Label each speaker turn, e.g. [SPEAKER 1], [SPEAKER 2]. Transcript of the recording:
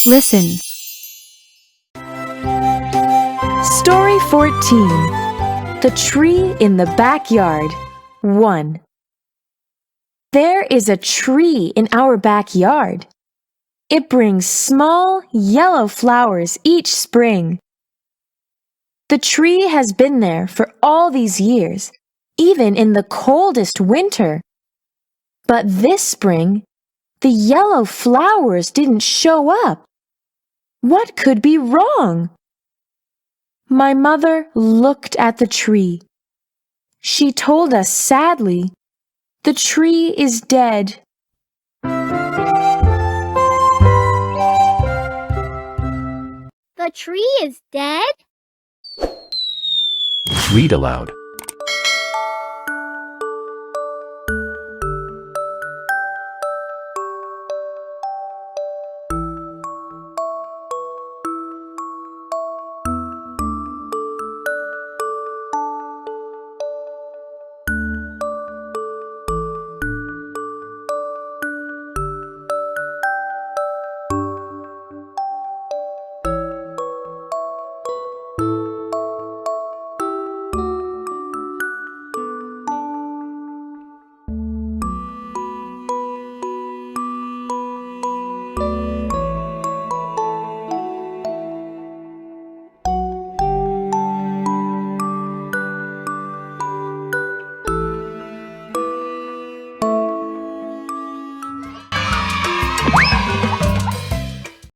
[SPEAKER 1] Listen. Story 14. The Tree in the Backyard. 1. There is a tree in our backyard. It brings small, yellow flowers each spring. The tree has been there for all these years, even in the coldest winter. But this spring, the yellow flowers didn't show up. What could be wrong? My mother looked at the tree. She told us sadly, "The tree is dead."
[SPEAKER 2] The tree is dead?
[SPEAKER 3] Read aloud.